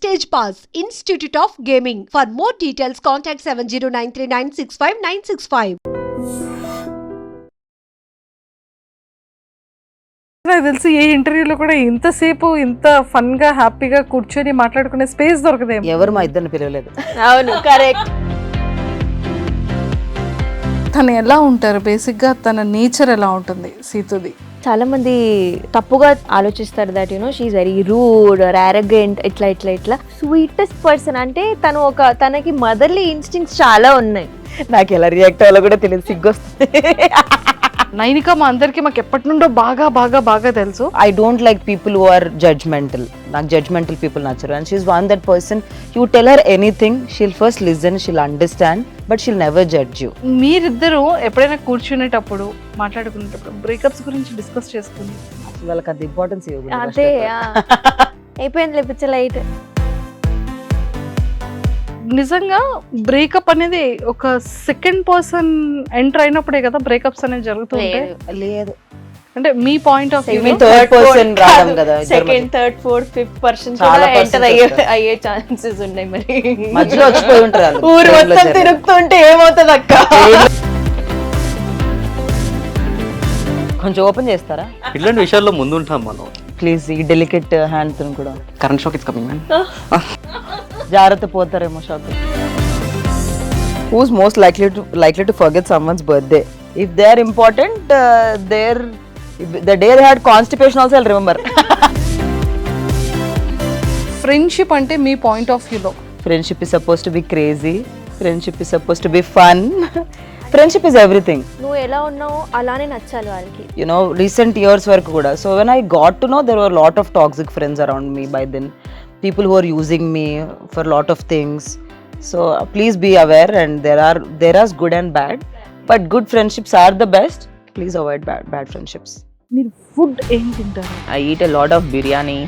Stage Pass, Institute of Gaming. For more details, contact 7093965965965. నాకు తెలిసి ఏ ఇంటర్వ్యూలో కూడా ఇంతసేపు ఇంత ఫన్ గా హ్యాపీగా కూర్చొని మాట్లాడుకునే స్పేస్ దొరకదేమో. ఎవరు మా ఇద్దరిని పిలవలేదు. అవును, కరెక్ట్. తను ఎలా ఉంటారు, బేసిక్ గా తన నేచర్ ఎలా ఉంటుంది సీతుది? చాలా మంది తప్పుగా ఆలోచిస్తారు that she's very rude or arrogant, ఇట్లా స్వీటెస్ట్ పర్సన్. అంటే తనకి మదర్లీ ఇన్స్టింక్ట్స్ చాలా ఉన్నాయి. నాకు ఎలా రియాక్ట్ అవ్వాలో కూడా తెలియదు, సిగ్గొస్తుంది. నైనిక మా అందరికి మాకు ఎప్పటి నుండో బాగా బాగా బాగా తెలుసు. I don't like people who are judgmental. నాకు జడ్జ్మెంటల్ పీపుల్ నచ్చరు. And she's one that person, you tell her anything, she'll first listen, she'll understand, but she'll never judge you. మీరిద్దరూ ఎప్పుడైనా కూర్చునేటప్పుడు మాట్లాడుకునేటప్పుడు బ్రేకప్స్ గురించి డిస్కస్ చేసుకుని వాళ్ళకి అంత ఇంపార్టెన్స్ అదే అయిపోయింది లేపించే లైట్. నిజంగా బ్రేకప్ అనేది ఒక సెకండ్ పర్సన్ ఎంటర్ అయినప్పుడే కదా బ్రేకప్స్ అనేది జరుగుతుంటాయి. లేదు అంటే మీ point of view third person రావడం కదా, second, third, fourth, fifth person చాలా ఎంటర్ అయ్యే ఛాన్సెస్ ఉన్నాయి. మరి మధ్యలో వచ్చిపోయి ఉంటారు. ఊరు మొత్తం తిరుగుతుంటే ఏమవుతుంది అక్క? కొంచెం ఓపెన్ చేస్తారా ఇట్లాంటి విషయాల్లో ముందు ఉంటాం మనం. ప్లీజ్? ఈ డెలికేట్ హ్యాండ్ తో కూడా current shock is coming man. జాగ్రత్త, పోతారేమో shock. Who's most likely to forget someone's birthday? If they are important, the day they had constipation also I'll remember. Friendship అంటే మీ పాయింట్ ఆఫ్ వ్యూలో? Friendship is supposed to be crazy. Friendship is supposed to be fun. Friendship is everything. నువ్వు ఎలా ఉన్నావు అలానే నచ్చాలి వాళ్ళకి. Recent years వరకు కూడా. So when I got to know, there were a lot of toxic friends around me by then. People who are using me for a lot of things. So please be aware, and there are good and bad, but good friendships are the best. Please avoid bad friendships. మీరు food ఏం తింటారు? I eat a lot of biryani.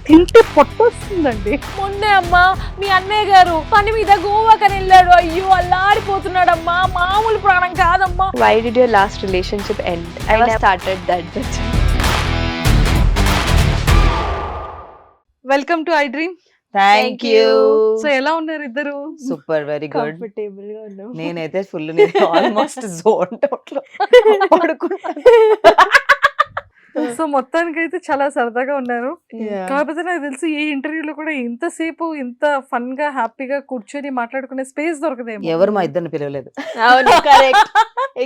తింటే పొట్టొస్తుందండి. మొన్నే అమ్మా మీ అన్నయ్య గారు పని మీద గోవాకని వెళ్ళాడు. అయ్యో అల్లాడిపోతున్నాడమ్మా, మామూలు ప్రాణం కాదమ్మా. Why did your last relationship end? I started that bitch. Welcome to I dream. Thank you. So ఎలా ఉన్నారు ఇద్దరు? Super, very good. Comfortable గా ఉన్నావు. నేనైతే ఫుల్ ఆల్మోస్ట్ జోన్ అవుట్లో పడుకున్నాను. సో మొత్తానికి అయితే చాలా సరదాగా ఉన్నారు. Yeah. కాకపోతే నాకు తెలిసి ఏ ఇంటర్వ్యూలో కూడా ఇంతసేపు ఇంత ఫన్ గా హ్యాపీగా కూర్చొని మాట్లాడుకునే స్పేస్ దొరకదేమో. ఎవరు మా ఇద్దరిని పిలవలేదు. అవును, కరెక్ట్,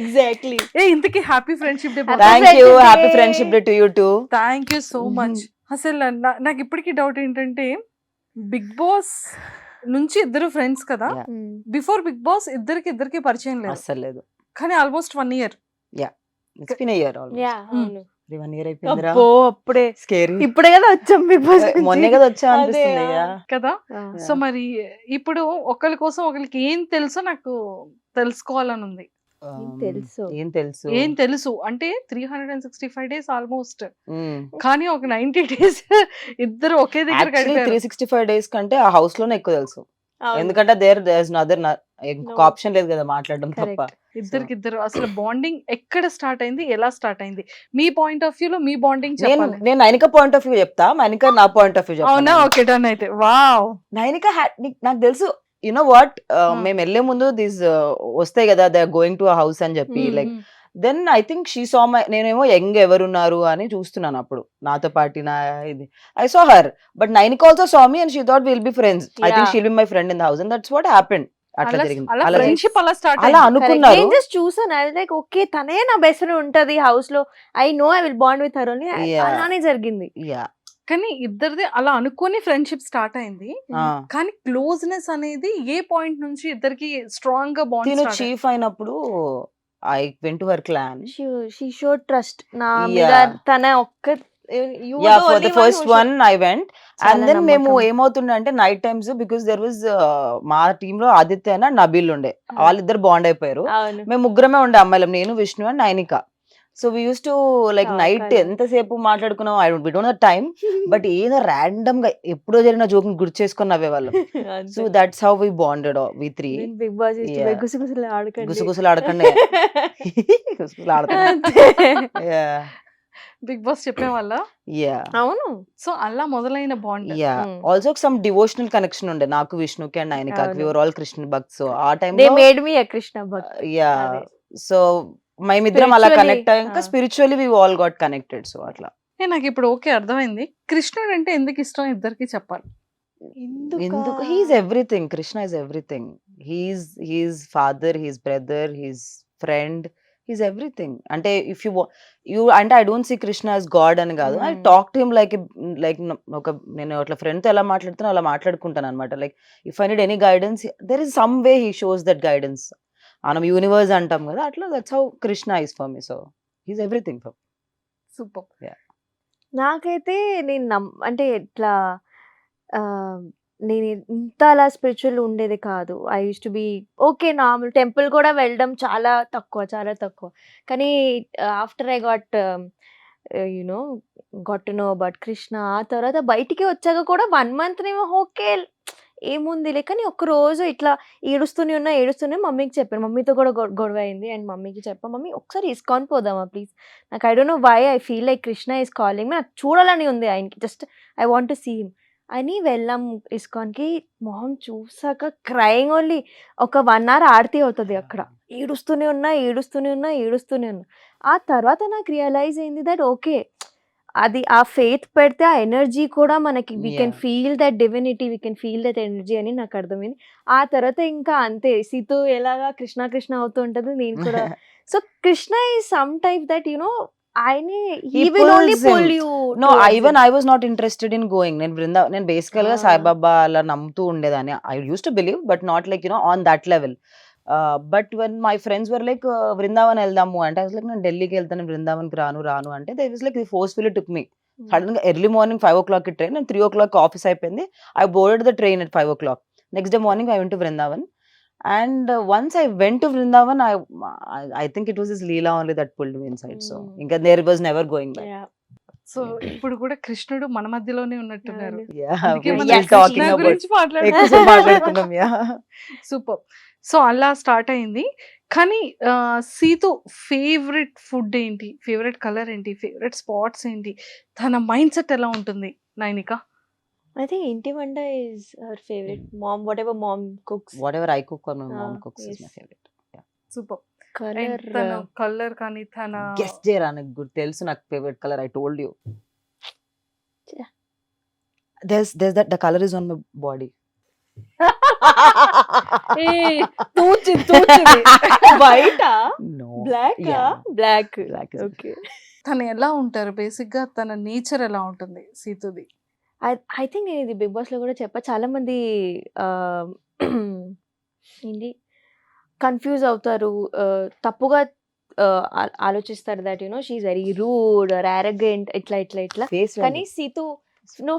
ఎగ్జాక్ట్లీ. ఇంతకీ happy friendship day. Thank you. Happy friendship day to you too. Thank you so much. అసలు నాకు ఇప్పటికీ డౌట్ ఏంటంటే, బిగ్ బాస్ నుంచి ఇద్దరు ఫ్రెండ్స్ కదా, బిఫోర్ బిగ్ బాస్ ఇద్దరికి పరిచయం లేదు అస్సలు లేదు. కానీ almost 1 year. It's been a year almost. అవును. 1 year అయిపోయిందిరా. అబ్బో, అప్పుడే స్కేరీ. ఇప్పుడే కదా వచ్చాం బిగ్ బాస్. మొన్నే కదా వచ్చా అనిపిస్తుంది. కదా. సో మరి ఇప్పుడు ఒకరి కోసం ఒకరికి ఏం తెలుసో నాకు తెలుసుకోవాలని ఉంది. ఏం తెలుసు అంటే 365 days ఆల్మోస్ట్, కానీ ఒక 90 days ఇద్దరు ఒకే దగ్గర గడిపారు. 365 days కంటే ఆ హౌస్ లోనే ఎక్కువ తెలుసు. ఎందుకంటే ఇంకొక ఆప్షన్ లేదు కదా మాట్లాడడం తప్ప. ఇద్దరు అసలు బాండింగ్ ఎక్కడ స్టార్ట్ అయింది, ఎలా స్టార్ట్ అయింది? మీ పాయింట్ ఆఫ్ వ్యూ లో మీ బాండింగ్ చెప్పాలి. నేను నైనిక పాయింట్ ఆఫ్ వ్యూ చెప్తా, నైనిక నా పాయింట్ ఆఫ్ వ్యూ చెప్తా. అవునా? ఓకే, డన్ అయితే. వావ్, నైనిక నాకు తెలుసు. వాట్, మేము వెళ్లే ముందు దీస్ వస్తాయి కదా, they are going to a house అని చెప్పి, like then I think she saw my, నేనేమో యంగ్ ఎవరున్నారు అని చూస్తున్నాను అప్పుడు నాతో పాటు ఇది. I saw her, but Nainika also saw me and she thought will be friends. I think she'll be my friend in the house and that's what happened. అట్లా జరిగింది, ఫ్రెండ్షిప్ అలా స్టార్ట్ అలా అనుకున్నారు. నేను జస్ట్ చూసాను, ఐ వాస్ లైక్ ఓకే తనే నా best friend ఉంటది హౌస్ లో, I know I will bond with her only. అలానే జరిగింది. కానీ ఇద్దరిది అలా అనుకుని ఫ్రెండ్షిప్ స్టార్ట్ అయింది. కానీ క్లోజ్నెస్ అనేది ఏ పాయింట్ నుంచి ఇద్దరికి స్ట్రాంగ్ గా బాండ్? చీఫ్ అయినప్పుడు I went to her clan. She showed trust. నా మీద తన ఒక్క for the first one I went, and then మేము ఏమవుతుండే అంటే night times, because there was మా టీమ్ లో ఆదిత్య అండ్ నబీల్ ఉండే, వాళ్ళిద్దరు బాండ్ అయిపోయారు. మేము ముగ్గురమే ఉండే అమ్మాయిలం, నేను, Vishnu and Nainika. So we use to like night ఎంతసేపు మాట్లాడుకున్నాం, we don't know time, but ఏదో ర్యాండమ్ గా ఎప్పుడో జరిగిన జోక్ గుర్తు చేసుకుని నవ్వేవాళ్ళం. So that's how we bonded we three. Bigg Boss గుసగుసలు ఆడకండి, గుసగుసలు ఆడకండి, గుసగుసలు ఆడకండి. బిగ్ బాస్ చెప్పేవాళ్ళ. యా అవును. సో అలా మొదలైన bond. Yeah also some devotional connection ఉండే నాకు, విష్ణుకి అండ్ నైనికాకి. అవును. We were all Krishna bhakt. So ఆ దే టైంలో made me a Krishna bhakt. Yeah అదే. సో మేమిద్దరం అలా Spiritually, కనెక్ట్ అయ్యాక spiritually we all got connected. So అట్లా నాకు ఇప్పుడు ఓకే అర్థమైంది. కృష్ణుడు అంటే ఎందుకు ఇష్టం ఇద్దరికి చెప్పాలి. ఎందుకు he's everything. Krishna is everything. He's father, he's brother, he's friend, he's everything. అంటే ఇఫ్ యూ అంటే I don't see Krishna as God అని కాదు. I talk to him like ఒక నేను అట్లా ఫ్రెండ్ తో ఎలా మాట్లాడుతున్నా అలా మాట్లాడుకుంటాను అనమాట. Like if I need any guidance there is some way he shows that guidance. మనం యూనివర్స్ అంటాం కదా, అట్లా that's how Krishna is for me. So he's everything for. Super. నాకైతే నేను అంటే ఇట్లా నేను ఇంత అలా స్పిరిచువల్ ఉండేది కాదు. I use to be okay normal. Temple కూడా వెళ్ళడం చాలా తక్కువ. కానీ after I got to know about Krishna, ఆ తర్వాత బయటికి వచ్చాక కూడా 1 month నేమో ఓకే ఏముందిలే. కానీ ఒక్కరోజు ఇట్లా ఏడుస్తూనే మమ్మీకి చెప్పాను. మమ్మీతో కూడా గొడవ అయింది. అండ్ మమ్మీకి చెప్పాను, మమ్మీ ఒకసారి ఇస్కాన్ పోదామా ప్లీజ్, నాకు I don't know why I feel like Krishna is calling me, నాకు చూడాలని ఉంది ఆయనకి, just I want to see him అని వెళ్ళాం ఇస్కాన్కి. మొహం చూసాక క్రైయింగ్ ఓన్లీ. ఒక 1 hour ఆరతి అవుతుంది అక్కడ. ఏడుస్తూనే ఉన్నా. ఆ తర్వాత నాకు రియలైజ్ అయింది దట్ ఓకే, అది ఆ ఫెయిత్ పెడితే ఆ ఎనర్జీ కూడా మనకి we can feel that divinity, we can feel that energy అని నాకు అర్థమైంది. ఆ తర్వాత ఇంకా అంతే, సీతు ఎలాగా కృష్ణ అవుతూ ఉంటది, నేను కూడా. So Krishna is some type that ఆయనే he will only pull you. No, even I was not interested in going. నేను బేసికల్ గా సాయిబాబా అలా నమ్ముతూ ఉండేదాన్ని. I used to believe but not like on that level. But when my friends were like Vrindavan వెళ్దాము అంటే, I was like నేను ఢిల్లీకి వెళ్తాను, వృందావన్కి రాను అంటే, they was like they forcefully took me. Sudden గా ఎర్లీ మార్నింగ్ 5 o'clock కి ట్రైన్, నేను 3 o'clock ఆఫీస్ అయిపోయింది. I boarded the train at 5 o'clock. Next day morning I went to Vrindavan. And once I went to Vrindavan, I think it was his Leela only that pulled me inside. So inka there was never going back. So ఇప్పుడు కూడా కృష్ణుడు మన మధ్యలోనే ఉన్నట్టున్నారు. Yeah, అందుకే we're మనం still talking Krishna about గురించి ఎక్కువ మాట్లాడుతున్నాం. Yeah. సూపర్. సో అలా స్టార్ట్ అయింది. కానీ సీతు ఫేవరెట్ ఫుడ్ ఏంటి, ఫేవరెట్ కలర్ ఏంటి, ఫేవరెట్ స్పాట్స్ ఏంటి, తన మైండ్ సెట్ ఎలా ఉంటుంది నైనిక? I think ఇంటి వంట is her favorite. Mom, whatever mom cooks. Whatever I cook or my mom cooks is my favorite. Super. Color. తన కలర్ కానీ తన Guess చేయరా, నాకు గుర్తు తెలుసు నాకు favourite colour. I told you. Yeah. There's that the color is on my body. బయట No. Black Yeah. Black Black is okay. తను ఎలా ఉంటారు బేసిక్ గా, తన నేచర్ ఎలా ఉంటుంది సీతుది? ఐ థింక్ నేను ఇది బిగ్ బాస్ లో కూడా చెప్పా, చాలా మంది ఏంటి కన్ఫ్యూజ్ అవుతారు, తప్పుగా ఆలోచిస్తారు that she's very rude or arrogant ఇట్లా. Face కానీ సీతు నో,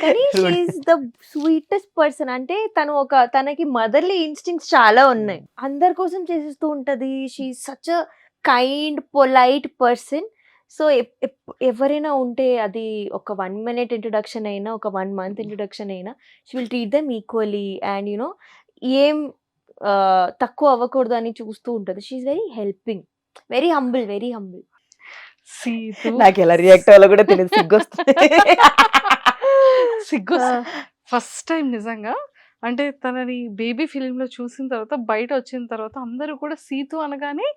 కానీ షీఈ్ ద స్వీటెస్ట్ పర్సన్. అంటే తనకి మదర్లీ ఇన్స్టింక్ట్స్ చాలా ఉన్నాయి, అందరి కోసం చేసేస్తూ ఉంటది. She's such a kind polite person. So ఎవరైనా ఉంటే అది ఒక 1 minute ఇంట్రొడక్షన్ అయినా, ఒక 1 month ఇంట్రొడక్షన్ అయినా, she will treat them equally. And ఏం తక్కువ అవ్వకూడదు అని చూస్తూ ఉంటుంది. She's very helping, very humble. Seethu నాకు ఎలా రియాక్ట్ అవ్వాలో కూడా తెలియదు. సిగ్గు ఫస్ట్ టైం నిజంగా. అంటే తనని బేబీ ఫిలింలో చూసిన తర్వాత, బయట వచ్చిన తర్వాత అందరూ కూడా సీతు అనగానే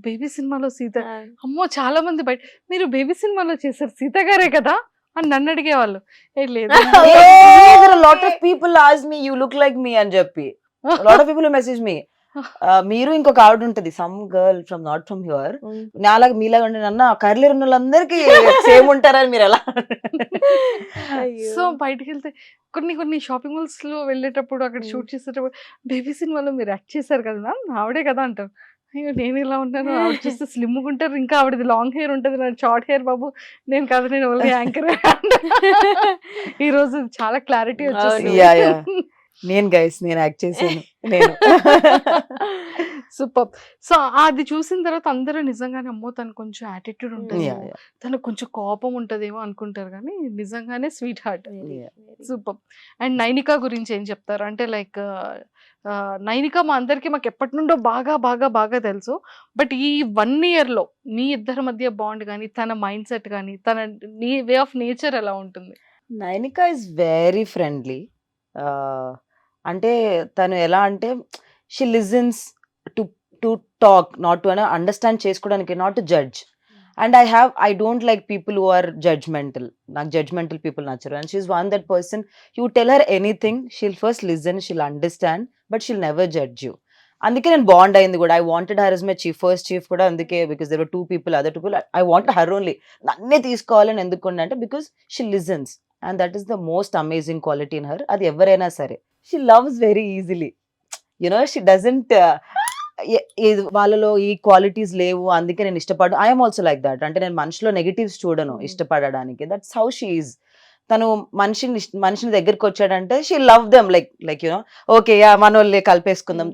బేబీ సినిమాలో సీత, అమ్మో చాలా మంది బయట మీరు బేబీ సినిమాలో చేశారు సీత గారే కదా అని నన్ను అడిగేవాళ్ళు. లేదు lot of people ask me you look like me అని చెప్పి. lot of people message me. మీరు ఇంకొక ఆవిడ ఉంటది, some girl from not from here, నాలాగా మీలాగా ఉండే అన్న కర్లీ ఉన్న వాళ్ళందరికీ సేమ్ ఉంటారని మీరు ఎలా. సో బయటకు వెళ్తే కొన్ని షాపింగ్ మాల్స్ లో వెళ్ళేటప్పుడు, అక్కడ షూట్ చేసేటప్పుడు, బేబీ సినిమాలో మీరు యాక్ట్ చేశారు కదా మ్యామ్, ఆవిడే కదా అంటారు. అయ్యో నేను ఇలా ఉంటాను, ఆవిడ చూస్తే స్లిమ్ ఉంటారు, ఇంకా ఆవిడది లాంగ్ హెయిర్ ఉంటుంది, నాకు షార్ట్ హెయిర్ బాబు, నేను కదా నేను ఓన్లీ యాంకర్. ఈ రోజు చాలా క్లారిటీ వచ్చేసి. నేను యాక్ట్ చేశాను నేను. సూపర్. సో అది చూసిన తర్వాత అందరూ నిజంగానే అమ్మో తను కొంచెం యాటిట్యూడ్ ఉంటుంది, Yeah, yeah, తనకు కొంచెం కోపం ఉంటదేమో అనుకుంటారు కానీ నిజంగానే sweet heart. yeah. Super. And Nainika గురించి ఏం చెప్తారు? అంటే లైక్ నైనిక మా అందరికి మాకు ఎప్పటి నుండో బాగా బాగా బాగా తెలుసు. బట్ ఈ 1 yearలో మీ ఇద్దరి మధ్య బాండ్ కానీ తన మైండ్ సెట్ కానీ తన వే ఆఫ్ నేచర్ ఎలా ఉంటుంది? Nainika is very friendly. అంటే తను ఎలా అంటే she listens to to talk, not to understand చేసుకోవడానికి, not to judge. And I don't like people who are judgmental. నాకు జడ్జ్మెంటల్ పీపుల్ నచ్చరు. And she's one that person, you tell her anything, she'll first listen, she'll understand, but she'll never judge you. అందుకే నేను bond అయింది కూడా. I wanted her is my first chief కూడా అందుకే, because there were 2 people, other 2 people. I wanted her only. నన్నే తీసుకోవాలని ఎందుకు అంటే because she listens, and that is the most amazing quality in her. అది ఎవరైనా సరే. She loves very easily, you know, she doesn't వాళ్ళలో ఈ క్వాలిటీస్ లేవు అందుకే నేను ఇష్టపడు. I'm also like that. అంటే నేను మనిషిలో నెగిటివ్స్ చూడను ఇష్టపడడానికి. That's how she is. తను మనిషిని దగ్గరికి వచ్చాడంటే she love them like you know, okay మన వాళ్ళే కలిపేసుకుందాం.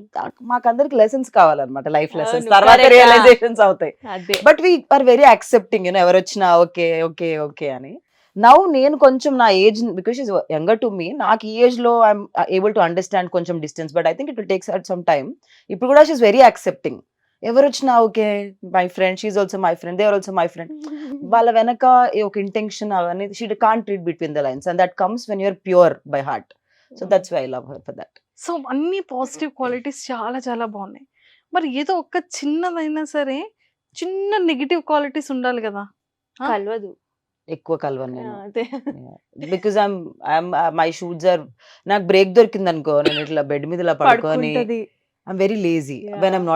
మాకందరికి లెసన్స్ కావాలన్నమాట, లైఫ్ లెసన్స్. అవును, తర్వాత correct. రియలైజేషన్స్ అవుతాయి. అదే but we are very accepting, you know, ఎవరు వచ్చినా ఓకే ఓకే ఓకే అని. నౌ నేను కొంచెం నా age, because is younger to me, నాకు ఈ ఏజ్ లో ఐఎమ్ ఏబుల్ టు అండర్స్టాండ్ కొంచెం distance, but I think it will takes at some time. ఇప్పుడు కూడా షీఈస్ వెరీ యాక్సెప్టింగ్. ఎవరు వచ్చినా okay my friend, she's also my friend, they are also my friend. వాళ్ళ వెనక ఒక ఇంటెన్షన్ అవన్నీ she can't read between the lines, and that comes when you're pure by heart. So that's why I love her for that. So అన్ని positive qualities చాలా చాలా బాగున్నాయి. మరి ఏదో ఒక చిన్నదైనా సరే చిన్న నెగిటివ్ క్వాలిటీస్ ఉండాలి కదా? కలవదు. ఎక్కువ కలవను నేను. అదే because I'm my shoots are, నాకు బ్రేక్ దొరికింది అనుకో, నేను ఇట్లా బెడ్ మీద ఇలా పడుకొని పడుకుంటది. I'm very lazy when I'm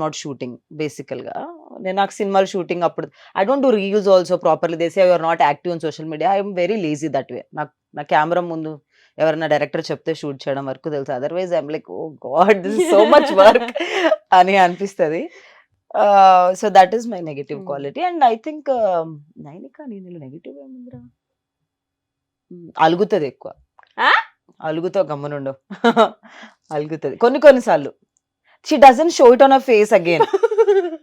not shooting. Basically గా నేను నాకు సినిమాలు షూటింగ్ అప్పుడు I don't do reels also properly. They say you are not active on social media. I'm very lazy that way. నాకు నా కెమెరా ముందు ఎవరైనా డైరెక్టర్ చెప్తే షూట్ చేయడం వరకు తెలుసు. Otherwise I'm like oh god this is so much work అని అనిపిస్తుంది. So that is my negative quality. And I think Nainika నేను నెగటివ్ ఏముందిరా, అలుగుతుంది ఎక్కువ. అలుగుతావు గమ్మనుండవు. అలుగుతుంది కొన్నిసార్లు. She doesn't show it on her face again.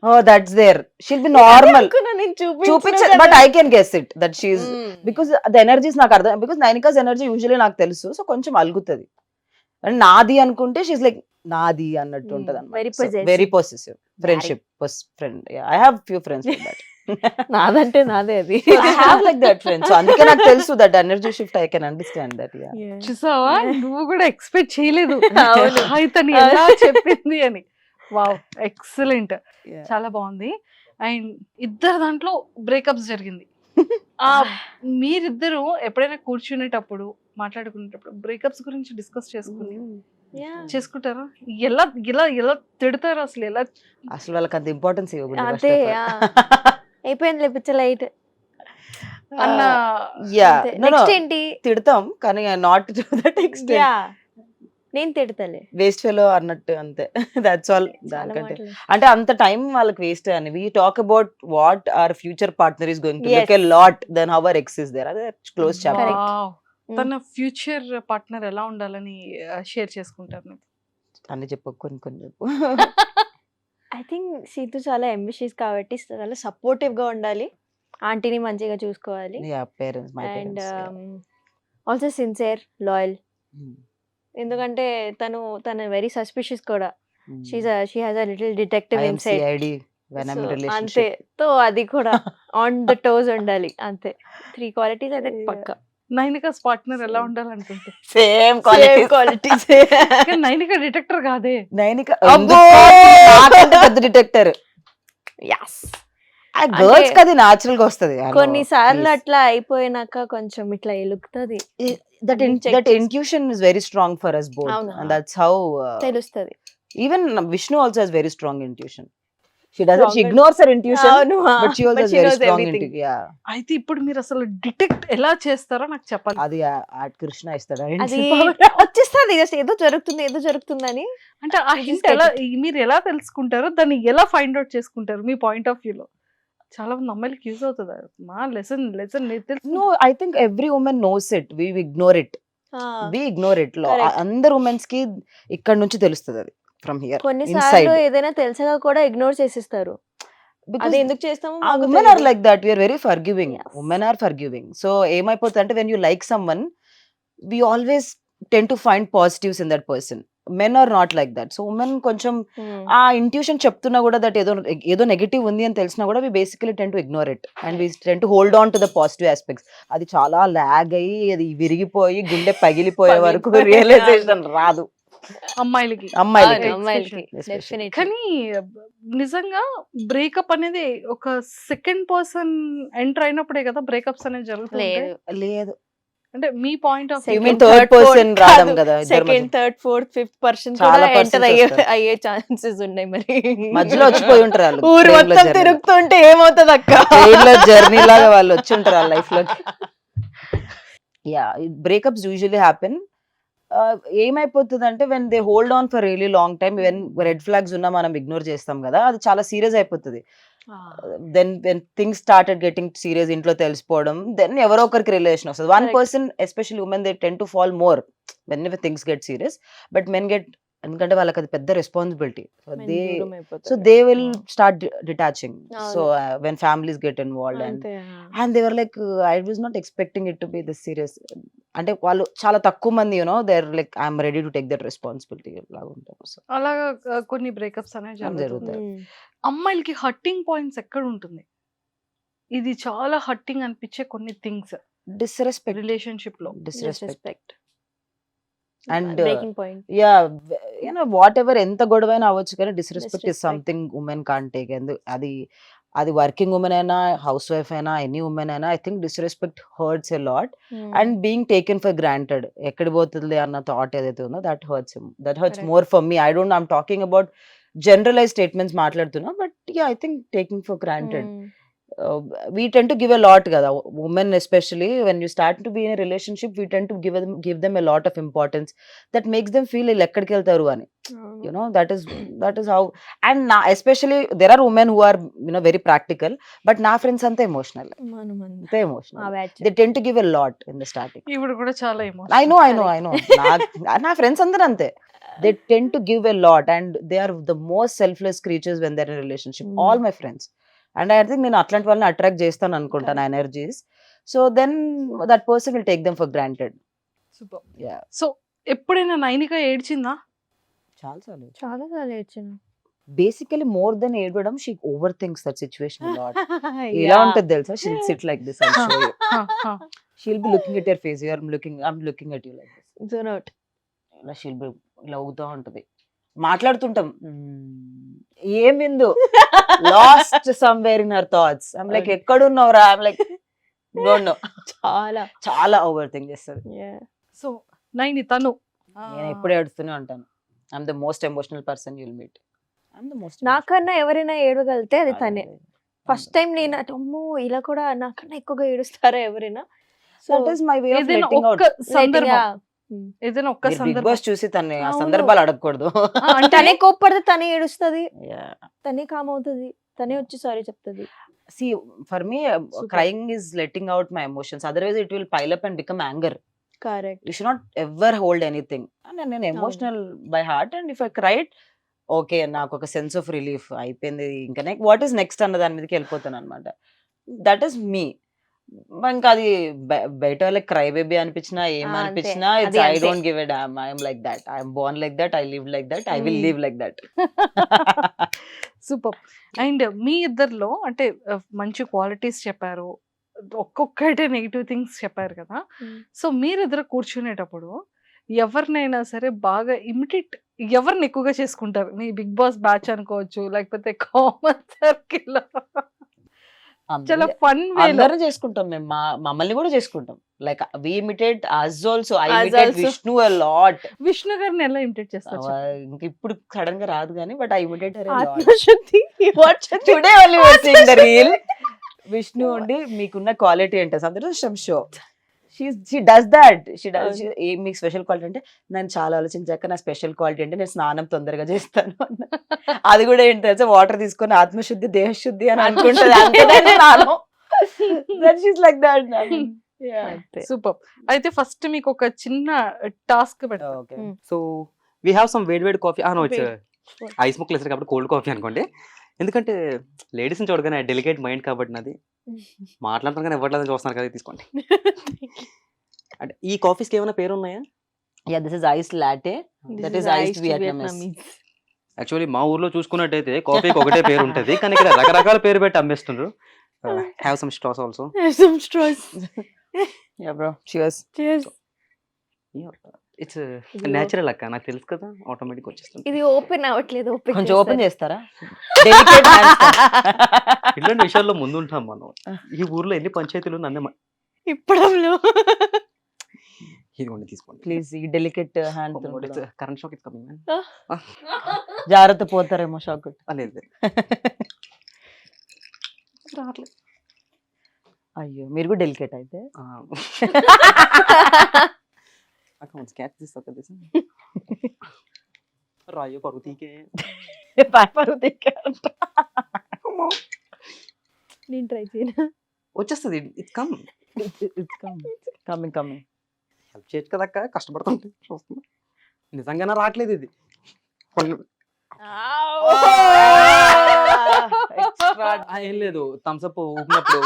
Oh, that's there. She'll be normal. చూపించ, but I can guess it that she's, because the energies నాకు అర్థం. బికాస్ నైనికాస్ ఎనర్జీ యూజువల్లీ నాకు తెలుసు. సో కొంచెం అలుగుతుంది. అండ్ నాది అనుకుంటే షీఈస్ లైక్ నాది అన్నట్టు ఉంటది అన్నమాట. Very possessive. Friendship friend. I have few friends like that. నాదంటే నాదే అది. I have like that friends. So అందుకే నాకు తెలుసు that energy shift. I can understand that. చూసావా, నువ్వు కూడా ఎక్స్పెక్ట్ చేయలేదు అవును. తను ఎలా చెప్పింది అని. వావ్, ఎక్సలెంట్, చాలా బాగుంది. అండ్ ఇద్దరు దాంట్లో బ్రేకప్స్ జరిగింది. మీరిద్దరు ఎప్పుడైనా కూర్చునేటప్పుడు మాట్లాడుకునేటప్పుడు బ్రేకప్స్ గురించి డిస్కస్ చేసుకుంటారా? ఎలా ఎలా ఎలా తిడతారు అసలు? ఎలా అసలు వాళ్ళకి అంత ఇంపార్టెన్స్ అంతే అయిపోయింది పిచ్చ లైట్ అన్న? నెక్స్ట్ ఏంటి తిడతాం కానీ నాట్ టు దట్ ఎక్స్టెంట్. నేను తిడతలే, వేస్ట్ ఫెలో అన్నట్టు అంతే. That's all. దానికంటే అంటే అంత టైం వాళ్ళకి వేస్ట్ అని. We talk about what our future partner is going to look a lot then how our ex is there. అదే క్లోజ్ చాప్టర్. తన ఫ్యూచర్ పార్ట్నర్ ఎలా ఉండాలని షేర్ చేసుకుంటారు? అన్ని చెప్పు, కొన్ని చెప్పు. ఐ థింక్ సీతు చాలా అంబిషియస్ కాబట్టి చాలా సపోర్టివ్ గా ఉండాలి, ఆంటీని మంచిగా చూసుకోవాలి. Parents, my and parents. Also sincere, loyal. ఎందుకంటే తను వెరీ సస్పిషియస్ కూడా. She has a little detective inside. CID when I'm in అంతే. relationship. తో అది కూడా ఆన్ ద టోస్ ఉండాలి. అంతే 3 క్వాలిటీస్ అయితే పక్కా. నైనికాస్ పార్ట్నర్ ఎలా ఉండాలనుకుంటే? Same qualities. నైనిక డిటెక్టర్ కాదే. నైనిక అబ్బో! నాకంటే పెద్ద డిటెక్టర్. Yes. ఆ గర్ల్స్ కి అది నాచురల్ గా వస్తది. కొన్నిసార్లు అట్లా అయిపోయినాక కొంచెం ఇట్లా ఎలుగుతుంది. that intuition is very strong for us both. అవును. And that's how తెలుస్తుంది. even Vishnu also has very strong intuition. She ignores her intuition, but she also has very strong intuition. Yeah. అయితే ఇప్పుడు మీరు అసలు డిటెక్ట్ ఎలా చేస్తారో నాకు చెప్పాలి. అది ఆ కృష్ణ ఇస్తాడా? అది వచ్చేస్తుంది జస్ట్ ఏదో జరుగుతుందని. అంటే ఆ హింట్ ఎలా మీరు ఎలా తెలుసుకుంటారో, దాన్ని ఎలా ఫైండ్ అవుట్ చేసుకుంటారు మీ పాయింట్ ఆఫ్ వ్యూలో? చాలా మంది అమ్మాయిలకి యూజ్ అవుతుంది మా lesson. No, I think every woman knows it. We ignore it. We ignore it. Correct. అందరు ఉమెన్స్ కి ఇక్కడ నుంచి తెలుస్తుంది అది ఫ్రమ్ హియర్ కొన్నిసార్లు ఇన్సైడ్. ఏదైనా తెలిసగా కూడా ఇగ్నోర్ చేసిస్తారు. Because అది ఎందుకు చేస్తామో ఆ మాకు women are తెలీదు. like that. We are very forgiving. Yes. Women are forgiving. So ఏమైపోతుంది అంటే when you like someone, we always tend to find positives in that person. Men are not like that. So women కొంచెం Hmm. ఆ intuition చెప్తున్నా కూడా that ఏదో negative ఉంది అని తెలిసినా కూడా we basically tend to ignore it and we tend to hold on to the positive aspects. అది చాలా లాగ్ అయ్యి అది విరిగిపోయి గుండె పగిలిపోయే వరకు పగిలిపోయి రియలైజేషన్ రాదు అమ్మాయిలకి అమ్మాయిలకి. అవును, అమ్మాయిలకి Especially. డెఫినెట్లీ. కానీ నిజంగా బ్రేకప్ అనేది ఒక సెకండ్ పర్సన్ ఎంటర్ అయినప్పుడే కదా బ్రేకప్స్ అనేది జరుగుతుంది. లేదు, లేదు. అంటే మీ point of You mean Second, third third, person fourth రావడం కాదు. కదా ఇద్దరి సెకండ్, మధ్య. థర్డ్, ఫోర్త్, ఫిఫ్త్ పర్సన్ చాలా కూడా ఎంటర్ persons వస్తారు. అయ్యే ఛాన్సెస్ ఉన్నాయి మరి. మధ్యలో వచ్చిపోయి ఉంటారు వాళ్ళు ఊరు train లో మొత్తం journey లో. తిరుగుతుంటే ఏమవుతుంది అక్క? ట్రైన్ లో జర్నీ లాగా వాళ్ళు వచ్చి ఉంటారు ఆ లైఫ్ లోకి. Yeah breakups usually happen. ఏమైపోతుంది అంటే when they hold on for really long time, when red flags ఉన్నా మనం ఇగ్నోర్ చేస్తాం కదా, అది చాలా సీరియస్ అయిపోతుంది. Then when things started getting serious, ఇంట్లో తెలిసిపోవడం, దెన్ ఎవరో ఒకరికి రిలేషన్ వస్తుంది. One Correct. Person especially women they tend to fall more whenever things get serious, but men get, ఎందుకంటే వాళ్ళకి అది పెద్ద రెస్పాన్సిబిలిటీ. Men దూరం అయిపోతారు. So they will start detaching. అవును. So when families get involved అంతే. and they were like, I was not expecting it to be this serious. అంటే వాళ్ళు చాలా తక్కువ మంది they're like, I'm ready to take that responsibility లాగా ఉంటారు. So అలాగా కొన్ని బ్రేకప్స్ అనేవి జరుగుతుంది. జరుగుతాయి. Hmm. అమ్మాయిలకి హట్టింగ్ పాయింట్స్ ఎక్కడ ఉంటుంది? ఇది చాలా హట్టింగ్ అనిపించే కొన్ని థింగ్స్ disrespect, రిలేషన్షిప్ లో. disrespect. Disrespect. And Breaking point. yeah, whatever ఎంత గొడవైనా అవ్వచ్చు కానీ disrespect is Disrespect. something women can't take. అది అది వర్కింగ్ ఉమెన్ అయినా, హౌస్ వైఫ్ అయినా, ఎనీ ఉమెన్ అయినా, I think disrespect hurts a lot. Hmm. And being taken for granted, ఎక్కడ పోతుంది అన్న థాట్ ఏదైతే ఉందో that hurts Correct. More for me. I don't, I'm talking about generalise statements మాట్లాడుతున్నా, but yeah I think taking for granted. Hmm. We tend to give a lot kada, women especially when you start to be in a relationship, we tend to give them a lot of importance that makes them feel like ekkadiki veltaru ani, అవును. that is how. And especially there are women who are very practical, but na friends ante emotional, మనం ante ఆ emotional, batch. they tend to give a lot in the starting. ఇప్పుడు కూడా చాలా I emotion. know na friends అందరూ అంతే, they tend to give a lot and they are the most selfless creatures when they're in a relationship. Hmm. All my friends, and I think నేను అట్లాంటి వాళ్ళని attract చేస్తాను అనుకుంటాను energies. So then that person will take them for granted. Super. Yeah so ఎప్పుడైనా నైనిక ఏడ్చిందా? చాలా సార్లు. చాలా సార్లు ఏడ్చాను. బేసికలీ మోర్ దెన్ ఏడవడం, she over thinks that situation lot. ఎలా ఉంటుంది తెలుసా, she'll sit like this and show you, she'll be looking at your face, you are looking, I am looking at you like this, zone out. ఇలా she'll be ఇలా ఊగుతూ ఉంటుంది. మాట్లాడుతుంటాం, ఏమిందు lost somewhere in her thoughts. I'm like ఎక్కడున్నావురా, I'm like don't know. చాలా చాలా over think చేస్తుంది. Yeah. So Naini తను నేను ఎప్పుడు ఏడుస్తూనే ఉంటాను. I'm the most emotional person you'll meet. I'm the most నాకన్నా ఎవరైనా ఏడవగలితే అది తనే. ఫస్ట్ టైం నేను అటు అమ్మో ఇలా కూడా నాకన్నా ఎక్కువగా ఏడుస్తారా ఎవరైనా? So that is my way of ఏదైనా లెట్టింగ్ అవుట్. ఒక్క సందర్భం, ఏదైనా ఒక్క బిగ్ సందర్భం బాస్ చూసి తన ఆ అవును. సందర్భాలు అడగకూడదు. అంటే తనే కోప్పడితే తనే ఏడుస్తుంది, Yeah. తనే కామ్ అవుతుంది, తనే వచ్చి సారీ చెప్తుంది. See, for me, crying is letting out my emotions. Otherwise, it will pile up and become anger. Correct. You should not ever hold anything. And నేను emotional by heart, and if I cried, okay, నాకు ఒక sense of relief అయిపోయింది, ఇంకా what is next అన్న దాని మీదకి వెళ్ళిపోతాను అనమాట. దట్ ఈస్ మీ. ఇంకా అది బయట వాళ్ళకి క్రై బేబీ అనిపించినా ఏం అంతే. అనిపించినా, అది ఇట్స్ ఐ అంతే. Don't give a damn. I'm like that, I'm born like that, I live like that, I will live like that. Super. And మీ ఇద్దరిలో అంటే మంచి క్వాలిటీస్ చెప్పారు, ఒక్కొక్కటే నెగిటివ్ థింగ్స్ చెప్పారు కదా. సో మీరిద్దరు కూర్చునేటప్పుడు ఎవరినైనా సరే బాగా ఇమిటేట్ ఎవరిని ఎక్కువగా చేసుకుంటారు? మీ బిగ్ బాస్ బ్యాచ్ అనుకోవచ్చు, లేకపోతే కామన్ సర్కిల్, చాలా ఫన్ వేలో. అందరం చేసుకుంటాం మేము, మమ్మల్ని కూడా చేసుకుంటాం. Like we imitate us also. I Us imitate also. Vishnu a lot. Vishnu గారిని ఎలా ఇమిటేట్ చేస్తారు చెప్పండి? ఇంక ఇప్పుడు సడన్ గా రాదు కానీ, but I imitate her a lot. ఆత్మశుద్ధి. Today only we are seeing the reel. Vishnu ఉండి మీకున్న క్వాలిటీ అంటే something show, she does that. మీకు స్పెషల్ క్వాలిటీ అంటే, నేను చాలా ఆలోచించాక నా స్పెషల్ క్వాలిటీ అంటే నేను స్నానం తొందరగా చేస్తాను అన్న. అది కూడా ఏంటి తెలుసా, వాటర్ తీసుకొని ఆత్మశుద్ధి దేహశుద్ధి అని అనుకుంటుంది, అంతే దాని స్నానం. That she's like that. అంతే. సూపర్. అయితే ఫస్ట్ మీకు ఒక చిన్న టాస్క్ పెడతా. Okay so we have some వేడి coffee no it's Wait. Ice ముక్కలు వేస్తారు కాబట్టి కోల్డ్ కాఫీ అనుకోండి. ఎందుకంటే లేడీస్ని చూడగానే డెలికేట్ మైండ్ కాబట్టి నాది మాట్లాడతాను కానీ ఇవ్వట్లేదని చూస్తున్నారు కదా, ఇది తీసుకోండి. అంటే ఈ కాఫీస్కి ఏమైనా పేరు ఉన్నాయా? Yeah this is ice latte, that is iced Vietnamese. Actually మా ఊర్లో చూసుకున్నట్టయితే కాఫీకి ఒకటే పేరు ఉంటుంది, కానీ ఇక్కడ రకరకాల పేరు పెట్టి అమ్మేస్తుండ్రు. Have some straws also. Some straws. Yeah bro cheers. Cheers. It's ఇది నేచురల్ అక్క, నాకు తెలుసు కదా, ఆటోమేటిక్ వచ్చేస్తుంది. ఇది ఓపెన్ అవ్వట్లేదు. కొంచెం ఓపెన్ చేస్తారా? డెలికేట్ ఇలాంటి విషయాల్లో ముందుంటాం మనం. ఈ ఊర్లో ఎన్ని పంచాయతీలు నన్ను ఇప్పడంలో ఇదిగోండి తీసుకోండి. ప్లీజ్ ఈ delicate hand current shock is coming man. జాగ్రత్త పోతారేమో షాక్. లేదు రావట్లేదు. అయ్యో మీరు కూడా డెలికేట్ అయితే. అక్క కొంచెం క్యాచ్ తీసుకో తీసి రాయో పరుగు తీకే. నేను ట్రై చేయను. వచ్చేస్తుంది. It's come. కమింగ్ హెల్ప్ చేయొచ్చు కదా అక్క, కష్టపడుతుంటే చూస్తున్నా. నిజంగానే రావట్లేదు ఇది. ఏం లేదు, థమ్స్అప్ ఊపినప్పుడు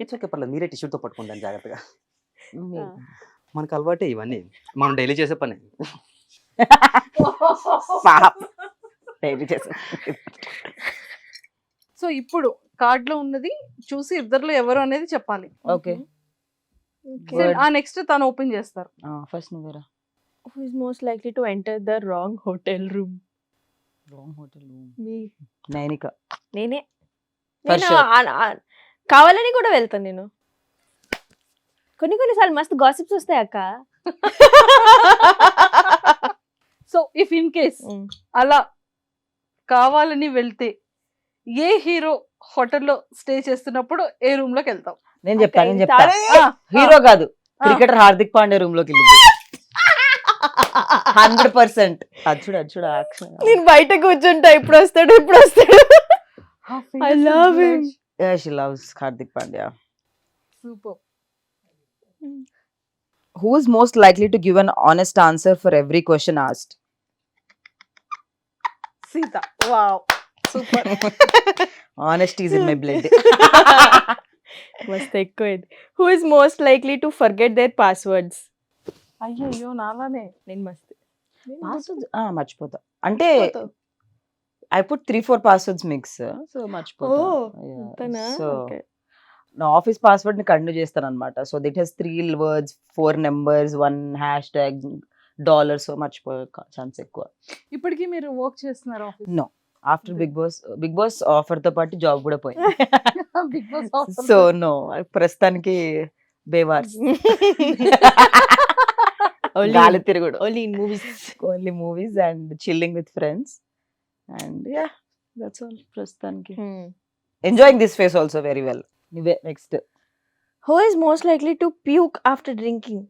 ఇట్స్ ఓకే, పర్లేదు. మీరే టిష్యూతో పట్టుకుంటాను జాగ్రత్తగా. మనకు అలవాటే ఇవన్నీ, మనం డైలీ చేసే పని. డైలీ చేసే. సో ఇప్పుడు కార్డ్ లో ఉన్నది చూసి ఇద్దరులో ఎవరు అనేది చెప్పాలి. Okay Okay. ఆ నెక్స్ట్ తను ఓపెన్ చేస్తారు. ఫస్ట్ నువ్వేరా. Who is most likely to enter the wrong hotel room? Wrong hotel Me. Nainika. నేనే. For నేను sure. కావాలని కూడా వెళ్తాను నేను. కొన్నిసార్లు మస్తు గాసిప్స్ వస్తాయి అక్క. సో ఇఫ్ ఇన్ కేస్ అలా కావాలని వెళ్తే ఏ హీరో హోటల్లో స్టే చేస్తున్నప్పుడు ఏ రూమ్ లోకి వెళ్తాం? నేను చెప్తా. ఆ, హీరో కాదు, క్రికెటర్ హార్దిక్ పాండే రూమ్ లోకి వెళ్ళింది 100%. అచ్చుడు యాక్షన్. నేను బయట కూర్చుంటా, ఇప్పుడు వస్తాడు. I love him. Yeah, she loves Hardik Pandya. Super. Who is most likely to give an honest answer for every question asked? Sita. Wow, super. Honesty is in my blood. మస్తు ఎక్కువ. Who is most likely to forget their passwords? అయ్యో నాలానే. నేను మస్తు. Passwords మర్చిపోతా. అంటే I put 3-4 passwords mix, so మర్చిపోతా. అంతనా? So Okay. నా office password ని కంటిన్యూ చేస్తాను అనమాట. So that has 3 words, 4 numbers, 1 hashtag $, సో మర్చిపోయే ఛాన్స్ ఎక్కువ. ఇప్పటికీ మీరు వర్క్ చేస్తున్నారు office? No, after big boss offer తో పాటు జాబ్ కూడా పోయింది. Big boss. సో నో, ప్రస్తుతానికి బేవార్స్. గాలి తిరుగుడు. Only in movies. Only movies and chilling with friends and yeah that's all ప్రస్తుతానికి. Enjoying this phase also very well. నువ్వే next. Who is most likely to puke after drinking?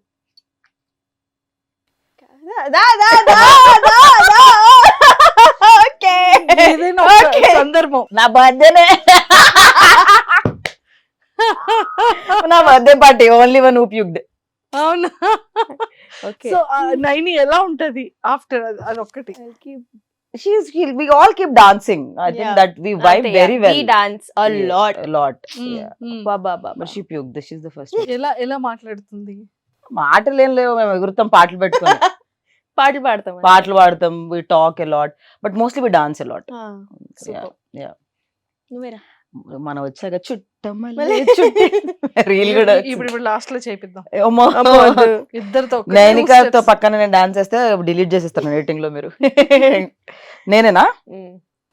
Okay. ఏదైనా ఒక Okay. సందర్భం. నా బర్త్డేనే. నా బర్త్డే పార్టీ ఓన్లీ వన్ ఊప్యుక్డ్. అవునా? Okay. So Naini ఎలా ఉంటది ఆఫ్టర్ అదొక్కటి? We all keep dancing. I think Yeah. that we vibe Ante, very yeah. well. We dance a Yeah, lot. a lot. Mm, Yeah. mm. But she puked. She's the first one. ఎలా మాట్లాడుతుంది? మాటలు ఏం లేవు, మేము ఎగురుతాం పాటలు పెట్టుకొని. పాటలు పాడతాం. పాటలు పాడతాం. We talk a lot, but mostly we dance a lot. Super. Yeah. నువ్వేరా? మనం వచ్చాక చుట్టమల్లే మళ్ళీ చుట్టి రీల్ కూడా ఇప్పుడు లాస్ట్ లో చేపిద్దాం అమ్మో. ఇద్దరితో. నైనికాతో పక్కన నేను డాన్స్ చేస్తే డిలీట్ చేసేస్తాను ఎడిటింగ్ లో మీరు. నేనేనా?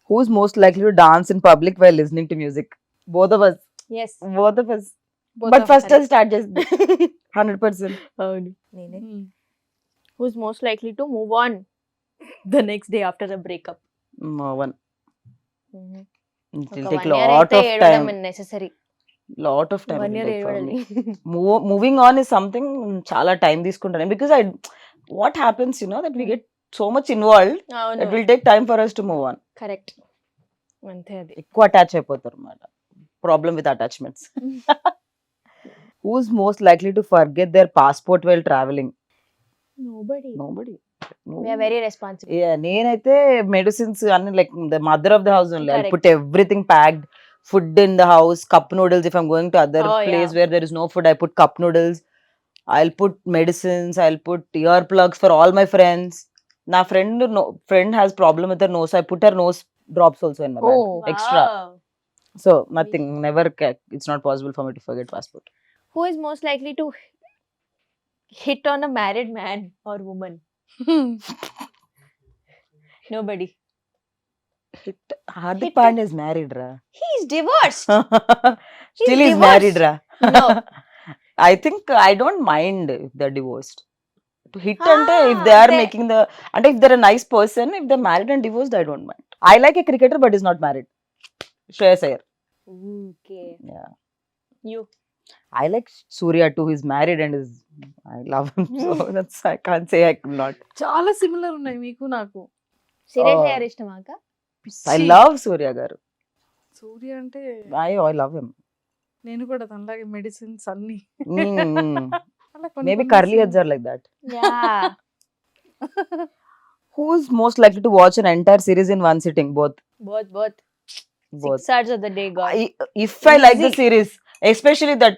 Who's most likely to dance in public while listening to music? Both of us. Yes. Both of us. But first I start చేసింది 100%. అవును నేనే. Who's most likely to move on the next day after a breakup? One. It will ఒక take 1 year lot అయితే of ఏడవడం time. necessary. Lot of time. 1 it will year take for ఏడవాలి. me. Moving on is something చాలా time తీసుకుంటాను because what happens, you know, that we get so much involved, it అవును will take time for us to move on. Correct. అంతే అది. ఎక్కువ attach అయిపోతారు అన్నమాట. problem with attachments. Who's most likely to forget their passport while traveling? Nobody. No. We are very responsible. Yeah, నేనైతే medicines అన్ని like the mother of the house only. I'll Correct. put everything packed. Food in the house, cup noodles. If I'm going to other Oh, place yeah. where there is no food, I put cup noodles. I'll put medicines. I'll put earplugs for all my friends. Na friend has problem with her nose. I put her nose drops also in my bag. Oh. Extra. Wow. So nothing. Never. It's not possible for me to forget passport. Who is most likely to hit on a married man or woman? Nobody. Hardik Hit Pandya is married, ra. He is divorced. Still He's is married, ra. No. I think I don't mind if they're divorced. To hit Ah, ante if they are they- making the and if they're a nice person, if they're married and divorced, I don't mind. I like a cricketer but he's not married. Shreyas Iyer. Okay. Yeah. You. I like Surya too. He's married and is I love him. So that's I can't say I'm not. చాలా similar ఉన్నాయి మీకు నాకు. Serious Oh. air ఇష్టమా అక్క? I love Surya garu. సూర్య అంటే I love him. నేను కూడా తనలాగే మెడిసిన్స్ అన్ని Mm. అలా కొన్ని Maybe కొన్ని curly scenes. heads are like that. Yeah. Who's most likely to watch an entire series in one sitting? Both. Both. Both. 6 hours of the day gone. If I like the Easy. series, especially that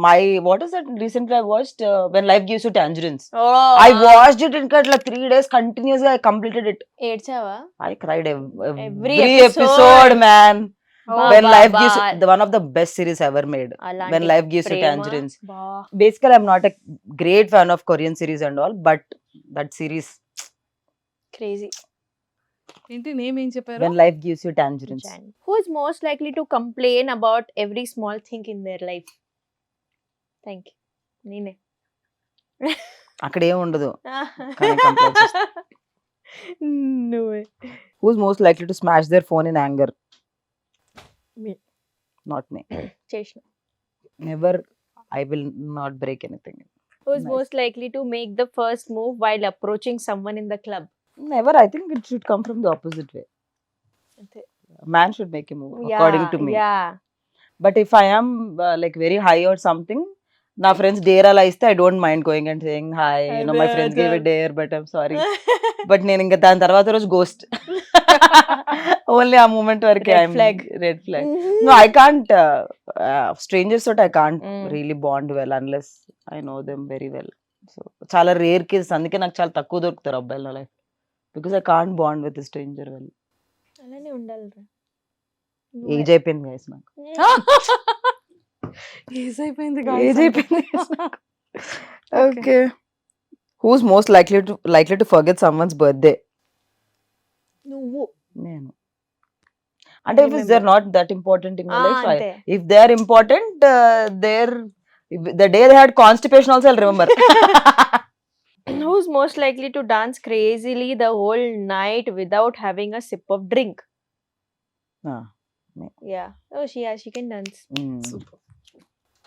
my what is that recently I watched When Life Gives You Tangerines. Oh. I watched it in like 3 days continuously. I completed it. ఏడ్చావా? I cried Every every episode. episode, man. Oh, When Baba, Life Gives You, the one of the best series ever made. అలాంటి When Life Gives You Prema. Tangerines. బా. Basically, I'm not a great fan of Korean series and all, but that series, Crazy. ఏంటి name ఏం చెప్పారు? When Life Gives You Tangerines. Who is most likely to complain about every small thing in their life? Thank you. నేనే. అక్కడ ఏం ఉండదు. కానీ complain No way. Who's most likely to smash their phone in anger? Me. Not me. చేసిన. Never. I will not break anything. Who is Nice. most likely to make the first move while approaching someone in the club? Never. I think it should come from the opposite way. అంతే. Man should make a move according to me. Yeah. But if I am like very high or something, నా friends dare అలా ఇస్తే I don't mind going and saying hi. You know, my friends gave a dare, but I'm sorry. But నేను ఇంకా దాని తర్వాత రోజు ghost. Only ఆ moment వరకే Red I'm flag. red flag. No, I can't. Strangers తోటి I can't Mm. really bond well unless I know them very well. So చాలా rare cases, అందుకే నాకు చాలా తక్కువ దొరుకుతారు అబ్బాయిలు నా life, because I can't bond with a stranger well. అలానే ఉండాలి. ఏజ్ అయిపోయింది guys నాకు. ఏజ్ అయిపోయింది ఏజ్ అయిపోయింది guys నాకు. Okay. Who's most likely to forget someone's birthday? నువ్వు. నేను. అంటే if Remember. they're not that important in my life, అంతే. if they are important, the day they had constipation also I'll remember. Who's most likely to dance crazily the whole night without having a sip of drink? Ah, Yeah. Oh, she can dance. mm.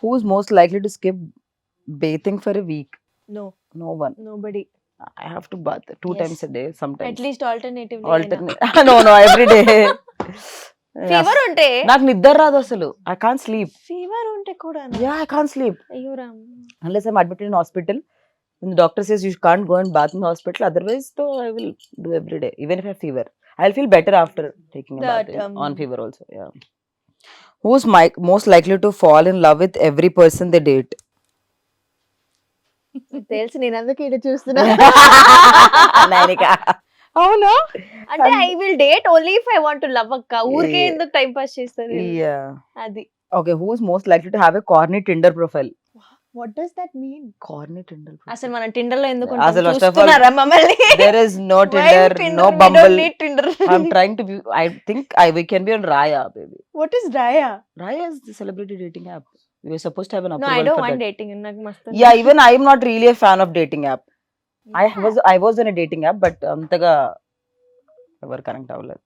Who's most likely to skip bathing for a week? No, No one. nobody. I have to bath 2 Yes. times a day sometimes. At least alternatively. Alternate. No, every day. Fever ఉంటే నాకు నిద్ర రాదు అసలు. I can't sleep. Fever ఉంటే కూడా Yeah, I can't sleep అయ్యో Ram. unless I'm admitted in hospital. When the doctor says you can't go and bath in the hospital, otherwise though I will do every day, even if I have fever. I'll feel better after taking a That, bath on fever also. Yeah. Who's most likely to fall in love with every person they date? తెలుసు, నేను అందుకే ఇక్కడ చూస్తున్నా. Nainika. అవునా? అంటే I will date only if I want to love అక్క. ఊరికే Yeah. ఎందుకు టైం పాస్ చేస్తారు Yeah. అది. Okay, who's most likely to have a corny Tinder profile? What does that mean? Corny Tinder profile. అసలు మనం Tinder లో ఎందుకు అసలు first of all, చూస్తున్నారా మమ్మల్ని? There is no Why Tinder, Tinder? no We Bumble. don't need Tinder. I'm trying to be. I think we can be on Raya, baby. What is Raya? Raya is the celebrity dating app. We were supposed to have an No, approval I don't for want that. dating. నాకు మస్తు. Yeah, even I am not really a fan of dating app. I was on a dating app, but అంతగా ఎవరు connect అవ్వలేదు.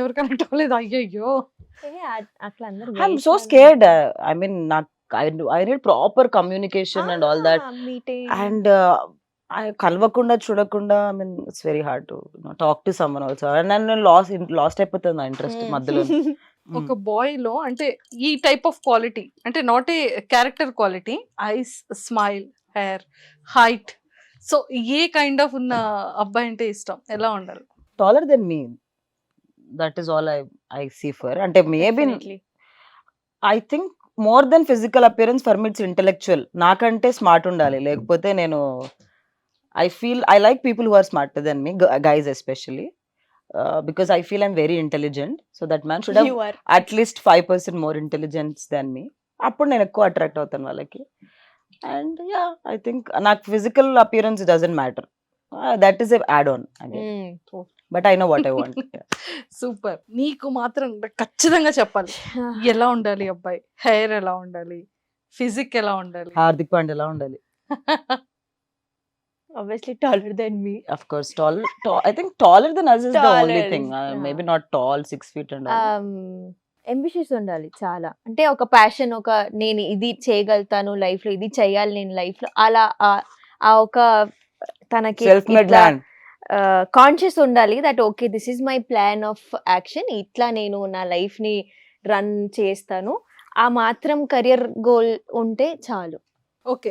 ఎవరు connect అవ్వలేదు? అయ్యయ్యో. అట్లా అందరూ I'm so scared. I mean, I need proper communication and all that. Meeting. And I కలవకుండా చూడకుండా, I mean, it's very hard to talk to someone also. And then lost అయిపోతుంది నా ఇంట్రెస్ట్ మధ్యలో. ఒక బాయ్ లో అంటే ఈ టైప్ ఆఫ్ క్వాలిటీ అంటే not a character quality, eyes, smile, hair, height, so a kind of ఉన్న అబ్బాయి అంటే ఇష్టం, ఎలా ఉండాలి? Taller than me, that is all I see for. అంటే maybe Definitely. I think more than physical appearance for me it's intellectual. నాకంటే smart ఉండాలి, లేకపోతే నేను I feel I like people who are smarter than me, guys especially, because I feel I'm very intelligent, so that man should have You are. at least 5% more intelligence than me. అప్పుడు నేను ఎక్కువ attract అవుతాను వాళ్ళకి. And yeah I think నాకు physical appearance doesn't matter, that is add on, but I know what I want. Super. నీకు మాత్రం ఖచ్చితంగా చెప్పాలి, ఎలా ఉండాలి అబ్బాయి, హెయిర్ ఎలా ఉండాలి, ఫిజిక్ ఎలా ఉండాలి? హార్దిక్ పాండ్యా ఉండాలి. Obviously taller than me. Of course, tall. I think taller than us is the only Taller, thing. Maybe not tall, 6 feet and all. Ambitious ఉండాలి చాలా. అంటే ఒక ప్యాషన్, ఒక నేను ఇది చేయగలుగుతాను లైఫ్ లో, ఇది చేయాలి నేను లైఫ్ లో, అలా ఆ ఒక తనకి Self-made man. కాన్షియస్ ఉండాలి that okay this is my plan of action, ఇట్లా నేను నా లైఫ్ ని రన్ చేస్తాను, ఆ మాత్రం కెరియర్ గోల్ ఉంటే చాలు. ఓకే,